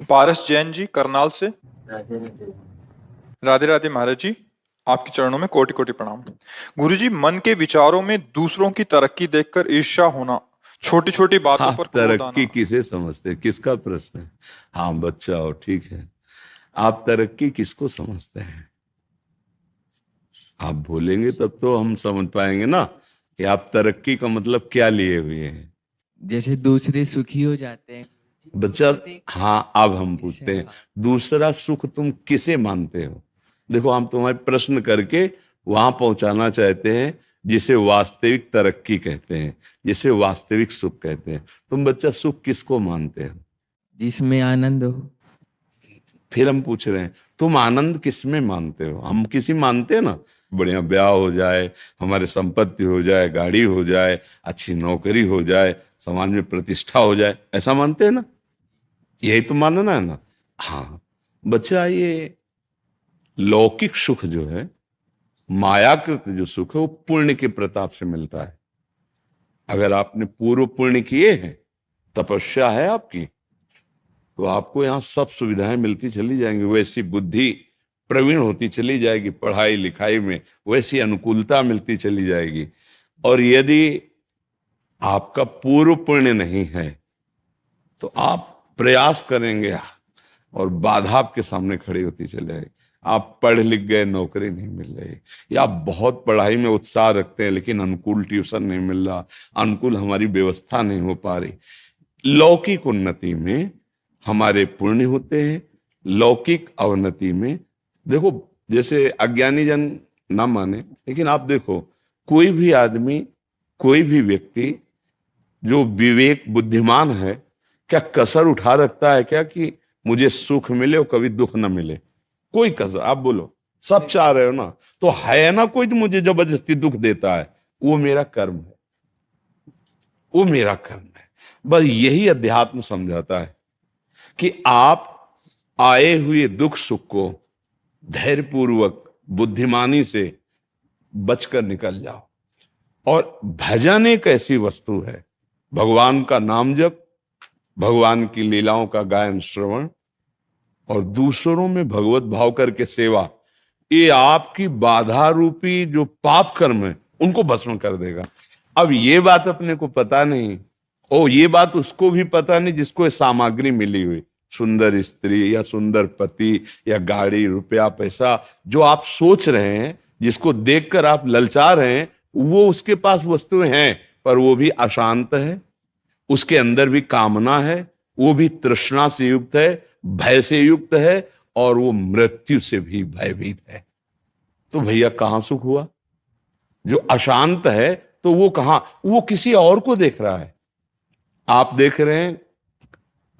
पारस जैन जी करनाल से। राधे राधे। राधे राधे महाराज जी, आपके चरणों में कोटि कोटि प्रणाम। गुरु जी, मन के विचारों में दूसरों की तरक्की देखकर ईर्ष्या होना, छोटी छोटी बातों पर आप क्रोध तरक्की आना। किसे समझते हैं? किसका प्रश्न है? हाँ बच्चा हो, ठीक है। आप तरक्की किसको समझते हैं? आप बोलेंगे तब तो हम समझ पाएंगे ना कि आप तरक्की का मतलब क्या लिए हुए हैं। जैसे दूसरे सुखी हो जाते हैं। बच्चा, हाँ अब हम पूछते हैं, दूसरा सुख तुम किसे मानते हो? देखो, हम तुम्हारे प्रश्न करके वहां पहुंचाना चाहते हैं जिसे वास्तविक तरक्की कहते हैं, जिसे वास्तविक सुख कहते हैं। तुम बच्चा सुख किसको मानते हो? जिसमें आनंद हो। फिर हम पूछ रहे हैं तुम आनंद किसमें मानते हो? हम किसी मानते हैं ना, बढ़िया ब्याह हो जाए, हमारे संपत्ति हो जाए, गाड़ी हो जाए, अच्छी नौकरी हो जाए, समाज में प्रतिष्ठा हो जाए, ऐसा मानते हैं ना? यही तो मानना है ना? हाँ बच्चा, ये लौकिक सुख जो है, मायाकृत जो सुख है, वो पुण्य के प्रताप से मिलता है। अगर आपने पूर्व पुण्य किए हैं, तपस्या है आपकी, तो आपको यहाँ सब सुविधाएं मिलती चली जाएंगी, वैसी बुद्धि प्रवीण होती चली जाएगी, पढ़ाई लिखाई में वैसी अनुकूलता मिलती चली जाएगी। और यदि आपका पूर्व पुण्य नहीं है तो आप प्रयास करेंगे और बाधा आपके सामने खड़ी होती चली जाएगी। आप पढ़ लिख गए, नौकरी नहीं मिल रही, या आप बहुत पढ़ाई में उत्साह रखते हैं लेकिन अनुकूल ट्यूशन नहीं मिल रहा, अनुकूल हमारी व्यवस्था नहीं हो पा रही। लौकिक उन्नति में हमारे पुण्य होते हैं, लौकिक अवनति में देखो, जैसे अज्ञानी जन ना माने, लेकिन आप देखो, कोई भी आदमी, कोई भी व्यक्ति जो विवेक बुद्धिमान है, क्या कसर उठा रखता है क्या कि मुझे सुख मिले और कभी दुख ना मिले? कोई कसर, आप बोलो, सब चाह रहे हो ना, तो है ना कोई जो मुझे जबरदस्ती दुख देता है? वो मेरा कर्म है, वो मेरा कर्म है। बस यही अध्यात्म समझाता है कि आप आए हुए दुख सुख को धैर्यपूर्वक बुद्धिमानी से बचकर निकल जाओ। और भजन एक ऐसी वस्तु है, भगवान का नाम जप, भगवान की लीलाओं का गायन श्रवण और दूसरों में भगवत भाव करके सेवा, ये आपकी बाधा रूपी जो पाप कर्म है उनको भस्म कर देगा। अब ये बात अपने को पता नहीं, ओ ये बात उसको भी पता नहीं जिसको ये सामग्री मिली हुई, सुंदर स्त्री या सुंदर पति या गाड़ी, रुपया, पैसा, जो आप सोच रहे हैं, जिसको देखकर आप ललचा रहे हैं, वो उसके पास वस्तुएं हैं, पर वो भी अशांत है, उसके अंदर भी कामना है, वो भी तृष्णा से युक्त है, भय से युक्त है, और वो मृत्यु से भी भयभीत है। तो भैया कहां सुख हुआ? जो अशांत है तो वो कहां, वो किसी और को देख रहा है। आप देख रहे हैं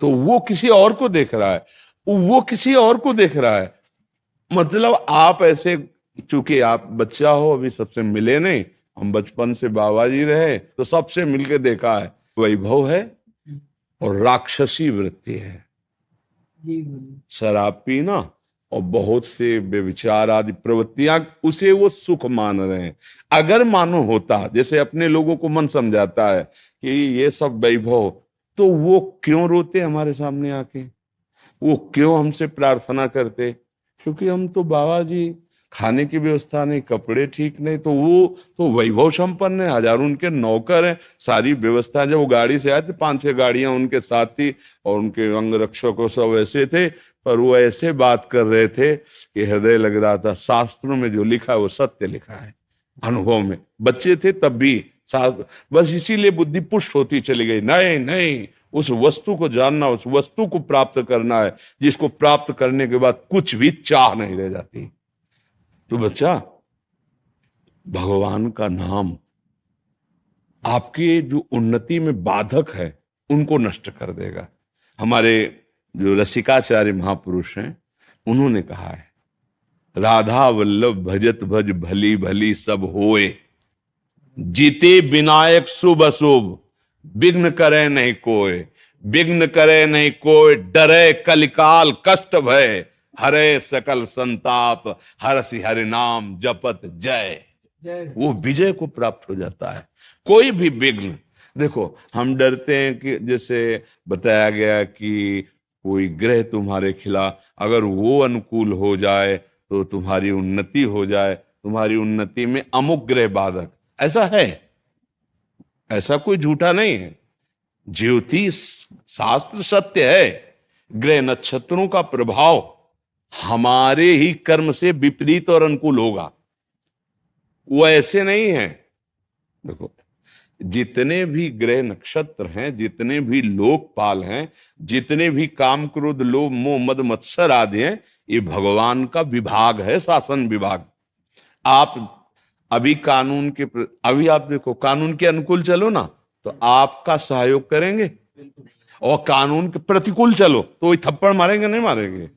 तो वो किसी और को देख रहा है, वो किसी और को देख रहा है। मतलब आप ऐसे, चूंकि आप बच्चा हो, अभी सबसे मिले नहीं, हम बचपन से बाबा जी रहे तो सबसे मिलके देखा है, वैभव है और राक्षसी वृत्ति है, शराब पीना और बहुत से व्यभिचार आदि प्रवृत्तियां, उसे वो सुख मान रहे हैं। अगर मानो होता, जैसे अपने लोगों को मन समझाता है कि ये सब वैभव, तो वो क्यों रोते हमारे सामने आके? वो क्यों हमसे प्रार्थना करते? क्योंकि हम तो बाबा जी, खाने की व्यवस्था नहीं, कपड़े ठीक नहीं, तो वो तो वैभव संपन्न है, हजारों उनके नौकर हैं, सारी व्यवस्था। जब वो गाड़ी से आए थे, 5-6 गाड़ियां उनके साथ थी और उनके अंग रक्षक सब ऐसे थे, पर वो ऐसे बात कर रहे थे कि हृदय लग रहा था शास्त्रों में जो लिखा है वो सत्य लिखा है। अनुभव में बच्चे थे तब भी शास्त्र, बस इसीलिए बुद्धि पुष्ट होती चली गई। नहीं नहीं, उस वस्तु को जानना, उस वस्तु को प्राप्त करना है, जिसको प्राप्त करने के बाद कुछ भी चाह नहीं रह जाती। तो बच्चा, भगवान का नाम आपके जो उन्नति में बाधक है उनको नष्ट कर देगा। हमारे जो रसिकाचार्य महापुरुष हैं, उन्होंने कहा है, राधा वल्लभ भजत भज भली भली सब होए, जीते विनायक शुभ अशुभ, विघ्न करे नहीं कोय, विघ्न करे नहीं कोय, डरे कलिकाल कष्ट भय, हरे सकल संताप, हरसि हरि नाम जपत जय। वो विजय को प्राप्त हो जाता है। कोई भी विघ्न, देखो हम डरते हैं कि जैसे बताया गया कि कोई ग्रह तुम्हारे खिलाफ, अगर वो अनुकूल हो जाए तो तुम्हारी उन्नति हो जाए, तुम्हारी उन्नति में अमुक ग्रह बाधक, ऐसा है, ऐसा कोई झूठा नहीं है। ज्योतिष शास्त्र सत्य है। ग्रह नक्षत्रों का प्रभाव हमारे ही कर्म से विपरीत और अनुकूल होगा, वो ऐसे नहीं है। देखो, जितने भी ग्रह नक्षत्र हैं, जितने भी लोकपाल हैं, जितने भी काम क्रोध लोभ मोह मद मत्सर आदि हैं, ये भगवान का विभाग है, शासन विभाग। आप अभी कानून के अभी आप देखो, कानून के अनुकूल चलो ना तो आपका सहयोग करेंगे, और कानून के प्रतिकूल चलो तो वही थप्पड़ मारेंगे, नहीं मारेंगे।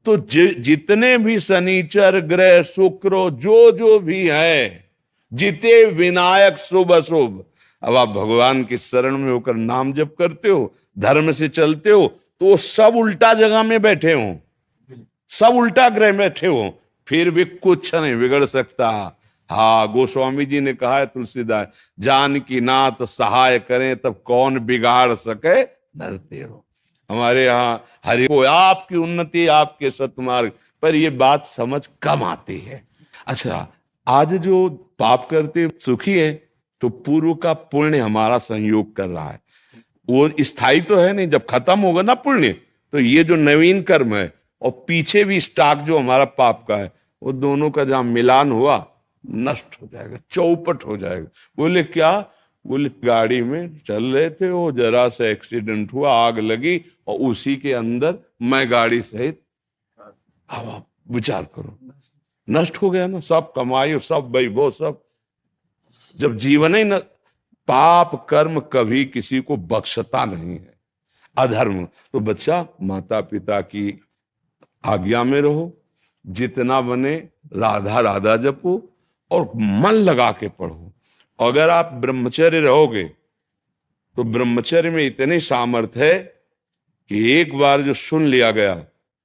तो जितने भी शनिचर ग्रह शुक्र जो जो भी है, जिते विनायक शुभ अशुभ, अब आप भगवान की शरण में होकर नाम जप करते हो, धर्म से चलते हो, तो सब उल्टा जगह में बैठे हो, सब उल्टा ग्रह में बैठे हो, फिर भी कुछ नहीं बिगड़ सकता। हाँ, गोस्वामी जी ने कहा है, तुलसीदास, जान की नाथ सहाय करें तब कौन बिगाड़ सके धरते हो। हमारे यहाँ हरि को आपकी उन्नति, आपके सतमार्ग पर ये बात समझ कम आती है। अच्छा, आज जो पाप करते सुखी है, तो पूर्व का पुण्य हमारा संयोग कर रहा है, वो स्थायी तो है नहीं। जब खत्म होगा ना पुण्य, तो ये जो नवीन कर्म है और पीछे भी स्टॉक जो हमारा पाप का है, वो दोनों का जहां मिलान हुआ नष्ट हो जाएगा, चौपट हो जाएगा। बोले क्या? बोले गाड़ी में चल रहे थे, वो जरा सा एक्सीडेंट हुआ, आग लगी, और उसी के अंदर मैं गाड़ी सहित, अब आप विचार करो, नष्ट हो गया ना सब कमाई, सब वैभव, सब। जब जीवन ही न, पाप कर्म कभी किसी को बख्शता नहीं है, अधर्म। तो बच्चा, माता पिता की आज्ञा में रहो, जितना बने राधा राधा जपो, और मन लगा के पढ़ो। अगर आप ब्रह्मचर्य रहोगे तो ब्रह्मचर्य में इतनी सामर्थ्य है कि एक बार जो सुन लिया गया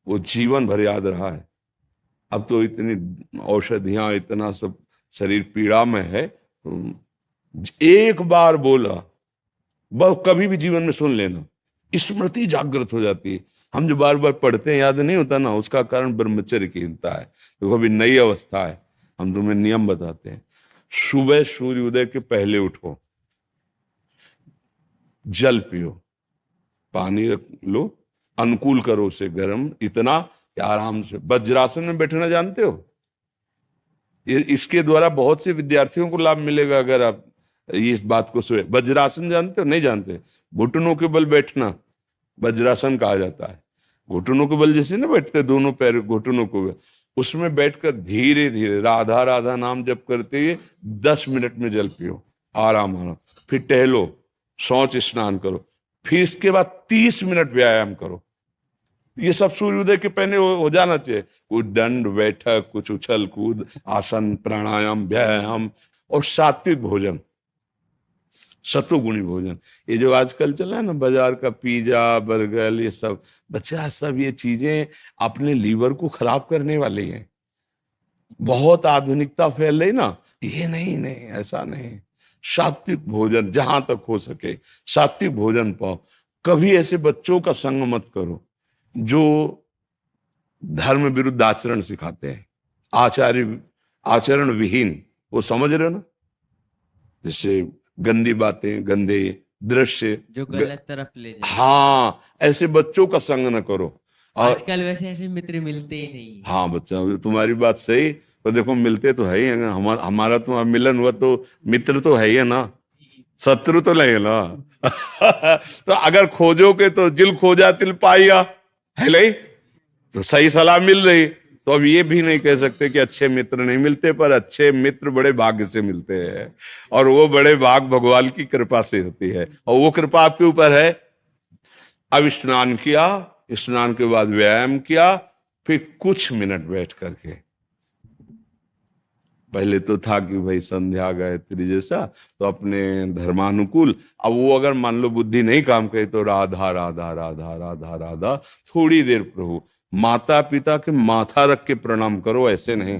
वो जीवन भर याद रहा है। अब तो इतनी औषधियां, इतना सब शरीर पीड़ा में है, एक बार बोला बस, कभी भी जीवन में सुन लेना, स्मृति जागृत हो जाती है। हम जो बार बार पढ़ते हैं याद नहीं होता ना, उसका कारण ब्रह्मचर्य की हीनता है। तो अभी नई अवस्था है, हम तुम्हें नियम बताते हैं। सुबह सूर्य उदय के पहले उठो, जल पियो, पानी रख लो, अनुकूल करो उसे गर्म, इतना कि आराम से। वज्रासन में बैठना जानते हो? इसके द्वारा बहुत से विद्यार्थियों को लाभ मिलेगा अगर आप इस बात को सुने। वज्रासन जानते हो? नहीं जानते? घुटनों के बल बैठना वज्रासन कहा जाता है। घुटनों के बल जैसे ना बैठते, दोनों पैर घुटनों को बल, उसमें बैठकर धीरे धीरे राधा राधा नाम जप करते हुए 10 मिनट में जल पियो, आराम आराम। फिर टहलो, शौच स्नान करो, फिर इसके बाद 30 मिनट व्यायाम करो। ये सब सूर्योदय के पहले हो जाना चाहिए। कुछ दंड बैठक, कुछ उछल कूद, आसन, प्राणायाम, व्यायाम, और सात्विक भोजन, सतुगुणी भोजन। ये जो आजकल चला है ना बाजार का पिज्जा बर्गर, ये सब बच्चा, सब ये चीजें अपने लीवर को खराब करने वाली हैं। बहुत आधुनिकता फैल रही ना, ये नहीं नहीं, ऐसा नहीं। सात्विक भोजन जहां तक हो सके सात्विक भोजन पाओ। कभी ऐसे बच्चों का संग मत करो जो धर्म विरुद्ध आचरण सिखाते हैं, आचरण विहीन, वो समझ रहे हो ना, जैसे गंदी बातें, गंदे दृश्य, जो गलत तरफ ले जाए। हाँ, ऐसे बच्चों का संग न करो। और आजकल वैसे ऐसे मित्र मिलते ही नहीं। हाँ बच्चा, तुम्हारी बात सही, पर देखो मिलते तो है ही है। हमारा तुम्हारा मिलन हुआ तो मित्र तो है ही है ना, शत्रु तो नहीं है ना। तो अगर खोजोगे तो जिल खोजा तिल पाइया, है नहीं? तो सही सलाह मिल रही। तो अब ये भी नहीं कह सकते कि अच्छे मित्र नहीं मिलते, पर अच्छे मित्र बड़े भाग्य से मिलते हैं, और वो बड़े भाग भगवान की कृपा से होती है, और वो कृपा आपके ऊपर है। अब स्नान किया, स्नान के बाद व्यायाम किया, फिर कुछ मिनट बैठ करके, पहले तो था कि भाई संध्या गायत्री जैसा, तो अपने धर्मानुकूल। अब वो अगर मान लो बुद्धि नहीं काम करे तो राधा राधा राधा राधा राधा, थोड़ी देर प्रभु। माता पिता के माथा रख के प्रणाम करो, ऐसे नहीं।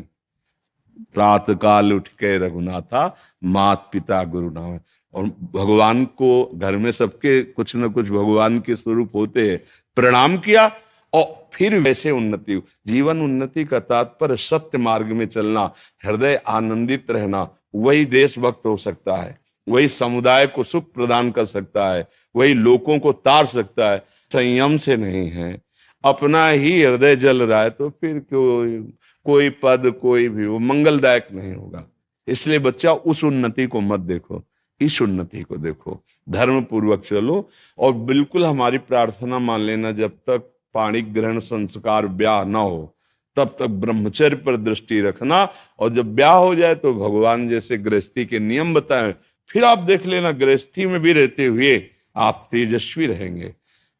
प्रातः काल उठ के रघुनाथा, मात पिता गुरु नाम। और भगवान को घर में सबके कुछ न कुछ भगवान के स्वरूप होते हैं, प्रणाम किया और फिर वैसे उन्नति हुई। जीवन उन्नति का तात्पर्य सत्य मार्ग में चलना, हृदय आनंदित रहना, वही देशभक्त हो सकता है, वही समुदाय को सुख प्रदान कर सकता है, वही लोगों को तार सकता है। संयम से नहीं है, अपना ही हृदय जल रहा है तो फिर कोई पद कोई भी वो मंगलदायक नहीं होगा। इसलिए बच्चा उस उन्नति को मत देखो, इस उन्नति को देखो, धर्म पूर्वक चलो। और बिल्कुल हमारी प्रार्थना मान लेना, जब तक पाणी ग्रहण संस्कार ब्याह ना हो तब तक ब्रह्मचर्य पर दृष्टि रखना, और जब ब्याह हो जाए तो भगवान जैसे गृहस्थी के नियम बताए, फिर आप देख लेना गृहस्थी में भी रहते हुए आप तेजस्वी रहेंगे,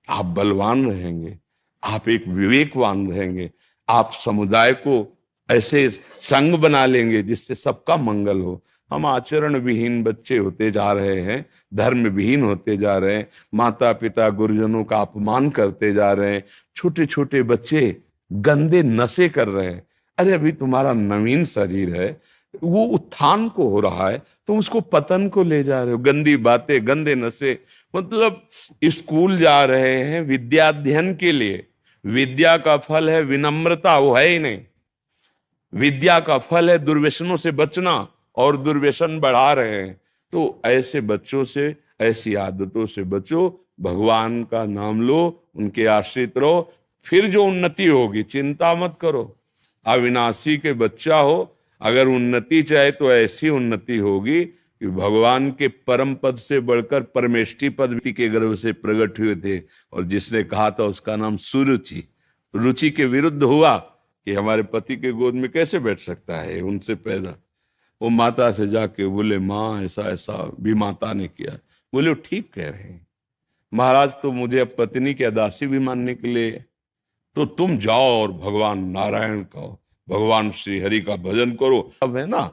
आप बलवान रहेंगे, आप एक विवेकवान रहेंगे, आप समुदाय को ऐसे संग बना लेंगे जिससे सबका मंगल हो। हम आचरण विहीन बच्चे होते जा रहे हैं, धर्म विहीन होते जा रहे हैं, माता पिता गुरुजनों का अपमान करते जा रहे हैं, छोटे छोटे बच्चे गंदे नशे कर रहे हैं। अरे अभी तुम्हारा नवीन शरीर है, वो उत्थान को हो रहा है, तुम उसको पतन को ले जा रहे हो। गंदी बातें, गंदे नशे, मतलब स्कूल जा रहे हैं विद्याध्ययन के लिए, विद्या का फल है विनम्रता, वो है ही नहीं। विद्या का फल है दुर्व्यसनों से बचना, और दुर्व्यसन बढ़ा रहे हैं। तो ऐसे बच्चों से, ऐसी आदतों से बचो, भगवान का नाम लो, उनके आश्रित रहो, फिर जो उन्नति होगी चिंता मत करो। अविनाशी के बच्चा हो, अगर उन्नति चाहे तो ऐसी उन्नति होगी कि भगवान के परम पद से बढ़कर परमेष्ठी पद के गर्भ से प्रकट हुए थे। और जिसने कहा था उसका नाम सुरुचि, रुचि के विरुद्ध हुआ कि हमारे पति के गोद में कैसे बैठ सकता है, उनसे पैदा। वो माता से जाके बोले, माँ ऐसा ऐसा भी माता ने किया। बोले वो ठीक कह रहे हैं महाराज, तो मुझे अब पत्नी की दासी भी मानने के लिए, तो तुम जाओ और भगवान नारायण का, भगवान श्री हरि का भजन करो। अब है ना,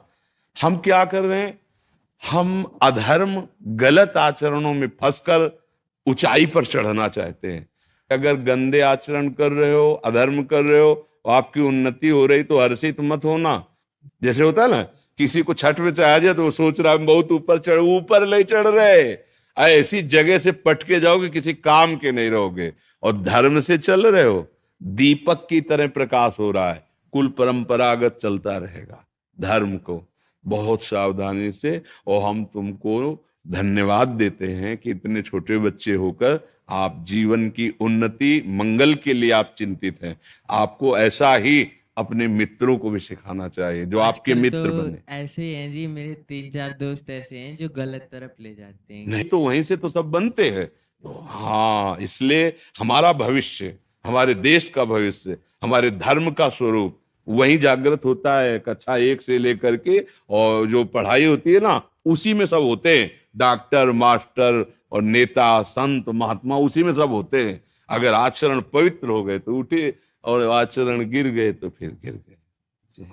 हम क्या कर रहे हैं, हम अधर्म गलत आचरणों में फंसकर ऊंचाई पर चढ़ना चाहते हैं। अगर गंदे आचरण कर रहे हो, अधर्म कर रहे हो, आपकी उन्नति हो रही तो हर्षित मत होना। जैसे होता है ना, किसी को छठ में चढ़ा जाए तो वो सोच रहा है बहुत ऊपर ले चढ़ रहे, ऐसी जगह से पटके जाओगे, किसी काम के नहीं रहोगे। और धर्म से चल रहे हो, दीपक की तरह प्रकाश हो रहा है, कुल परंपरागत चलता रहेगा। धर्म को बहुत सावधानी से, और हम तुमको धन्यवाद देते हैं कि इतने छोटे बच्चे होकर आप जीवन की उन्नति मंगल के लिए आप चिंतित हैं। आपको ऐसा ही अपने मित्रों को भी सिखाना चाहिए जो आपके आजकल मित्र तो बने। ऐसे हैं जी, मेरे 3-4 दोस्त ऐसे हैं जो गलत तरफ ले जाते हैं। नहीं तो वहीं से तो सब बनते हैं। तो हाँ, इसलिए हमारा भविष्य, हमारे देश का भविष्य, हमारे धर्म का स्वरूप वहीं जागृत होता है। कक्षा 1 से लेकर के, और जो पढ़ाई होती है ना, उसी में सब होते हैं। डॉक्टर, मास्टर और नेता, संत, महात्मा, उसी में सब होते हैं। अगर आचरण पवित्र हो गए तो उठे, और आचरण गिर गए तो फिर गिर गए।